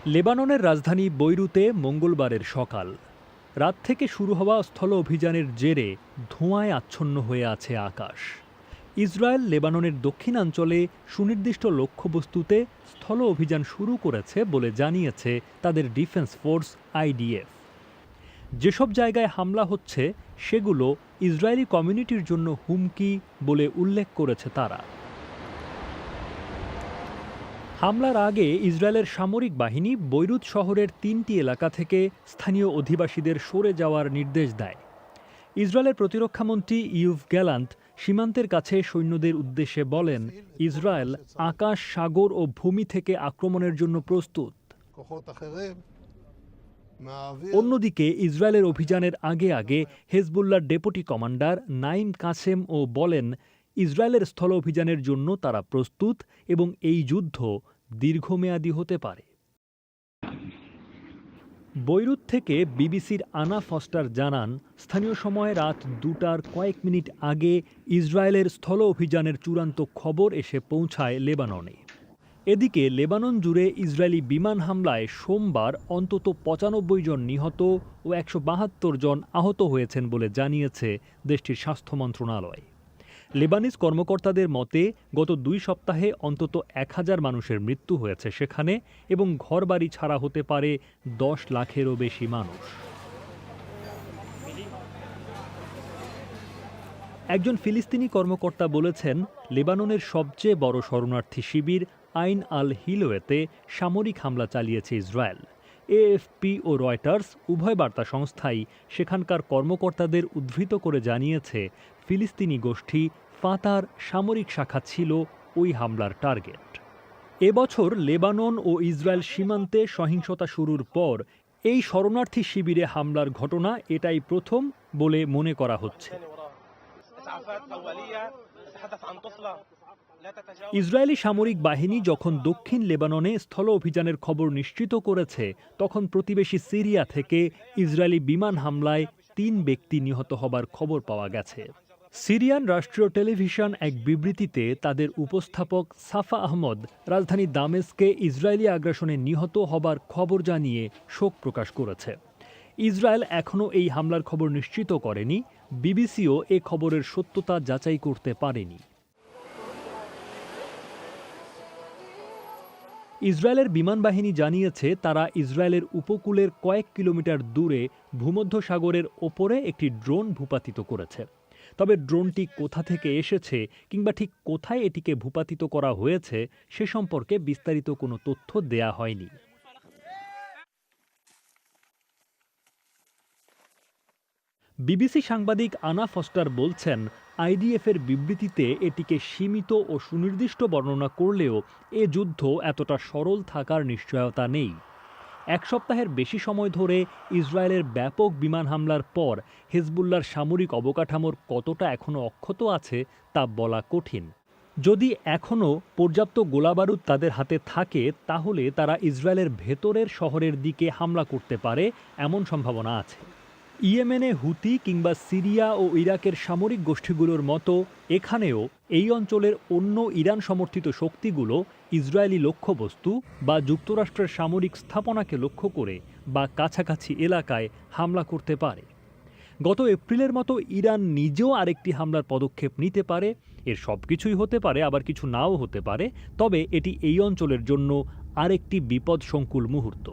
লেবাননের রাজধানী বৈরুতে মঙ্গলবারের সকাল। রাত থেকে শুরু হওয়া স্থল অভিযানের জেরে ধোঁয়ায় আচ্ছন্ন হয়ে আছে আকাশ। ইসরায়েল লেবাননের দক্ষিণাঞ্চলে সুনির্দিষ্ট লক্ষ্যবস্তুতে স্থল অভিযান শুরু করেছে বলে জানিয়েছে তাদের ডিফেন্স ফোর্স আইডিএফ। যেসব জায়গায় হামলা হচ্ছে সেগুলো ইসরায়েলি কমিউনিটির জন্য হুমকি বলে উল্লেখ করেছে তারা। হামলার আগে ইসরায়েলের সামরিক বাহিনী বৈরুত শহরের ৩টি এলাকা থেকে স্থানীয় অধিবাসীদের সরে যাওয়ার নির্দেশ দেয়। ইসরায়েলের প্রতিরক্ষামন্ত্রী ইউভ গ্যালান্ট সীমান্তের কাছে সৈন্যদের উদ্দেশ্যে বলেন, ইসরায়েল আকাশ, সাগর ও ভূমি থেকে আক্রমণের জন্য প্রস্তুত। অন্যদিকে ইসরায়েলের অভিযানের আগে আগে হেজবুল্লাহর ডেপুটি কমান্ডার নাইম কাসেমও বলেন, ইসরায়েলের স্থল অভিযানের জন্য তারা প্রস্তুত এবং এই যুদ্ধ দীর্ঘমেয়াদী হতে পারে। বৈরুত থেকে বিবিসির আনা ফস্টার জানান, স্থানীয় সময় রাত ২টার কয়েক মিনিট আগে ইসরায়েলের স্থল অভিযানের চূড়ান্ত খবর এসে পৌঁছায় লেবাননে। এদিকে লেবানন জুড়ে ইসরায়েলি বিমান হামলায় সোমবার অন্তত ৯৫ জন নিহত ও ১৭২ জন আহত হয়েছেন বলে জানিয়েছে দেশটির স্বাস্থ্য মন্ত্রণালয়। লেবানিজ কর্মকর্তাদের মতে গত ২ সপ্তাহে অন্তত ১,০০০ মানুষের মৃত্যু হয়েছে সেখানে এবং ঘরবাড়ি ছাড়া হতে পারে ১০ লাখেরও বেশি মানুষ। একজন ফিলিস্তিনি কর্মকর্তা বলেছেন, লেবাননের সবচেয়ে বড় শরণার্থী শিবির আইন আল হিলোয়েতে সামরিক হামলা চালিয়েছে ইসরায়েল। এএফপি ও রয়টার্স উভয় বার্তা সংস্থাই সেখানকার কর্মকর্তাদের উদ্ধৃত করে জানিয়েছে, ফিলিস্তিনি গোষ্ঠী ফাতার সামরিক শাখা ছিল ওই হামলার টার্গেট। এবছর লেবানন ও ইসরায়েল সীমান্তে সহিংসতা শুরুর পর এই শরণার্থী শিবিরে হামলার ঘটনা এটাই প্রথম বলে মনে করা হচ্ছে। ইসরায়েলি সামরিক বাহিনী যখন দক্ষিণ লেবাননে স্থল অভিযানের খবর নিশ্চিত করেছে, তখন প্রতিবেশী সিরিয়া থেকে ইসরায়েলি বিমান হামলায় ৩ ব্যক্তি নিহত হবার খবর পাওয়া গেছে। সিরিয়ান রাষ্ট্রীয় টেলিভিশন এক বিবৃতিতে তাদের উপস্থাপক সাফা আহমদ রাজধানী দামেস্কে ইসরায়েলি আগ্রাসনে নিহত হবার খবর জানিয়ে শোক প্রকাশ করেছে। ইসরায়েল এখনও এই হামলার খবর নিশ্চিত করেনি। বিবিসিও এ খবরের সত্যতা যাচাই করতে পারেনি। ইসরায়েলের বিমান বাহিনী জানিয়েছে, তারা ইসরায়েলের উপকূলের কয়েক কিলোমিটার দূরে ভূমধ্যসাগরের ওপরে একটি ড্রোন ভূপাতিত করেছে। তবে ড্রোনটি কোথা থেকে এসেছে কিংবা ঠিক কোথায় এটিকে ভূপাতিত করা হয়েছে সে সম্পর্কে বিস্তারিত কোনো তথ্য দেয়া হয়নি। বিবিসি সাংবাদিক আনা ফস্টার বলছেন, আইডিএফের বিবৃতিতে এটিকে সীমিত ও সুনির্দিষ্ট বর্ণনা করলেও এ যুদ্ধ এতটা সরল থাকার নিশ্চয়তা নেই। ১ সপ্তাহের বেশি সময় ধরে ইসরায়েলের ব্যাপক বিমান হামলার পর হেজবুল্লাহর সামরিক অবকাঠামোর কতটা এখনও অক্ষত আছে তা বলা কঠিন। যদি এখনও পর্যাপ্ত গোলাবারুদ তাদের হাতে থাকে, তাহলে তারা ইসরায়েলের ভেতরের শহরের দিকে হামলা করতে পারে এমন সম্ভাবনা আছে। ইয়েমেনে হুতি কিংবা সিরিয়া ও ইরাকের সামরিক গোষ্ঠীগুলোর মতো এখানেও এই অঞ্চলের অন্য ইরান সমর্থিত শক্তিগুলো ইসরায়েলি লক্ষ্যবস্তু বা যুক্তরাষ্ট্রের সামরিক স্থাপনাকে লক্ষ্য করে বা কাছাকাছি এলাকায় হামলা করতে পারে। গত এপ্রিলের মতো ইরান নিজেও আরেকটি হামলার পদক্ষেপ নিতে পারে। এর সবকিছুই হতে পারে, আবার কিছু নাও হতে পারে। তবে এটি এই অঞ্চলের জন্য আরেকটি বিপদসংকুল মুহূর্ত।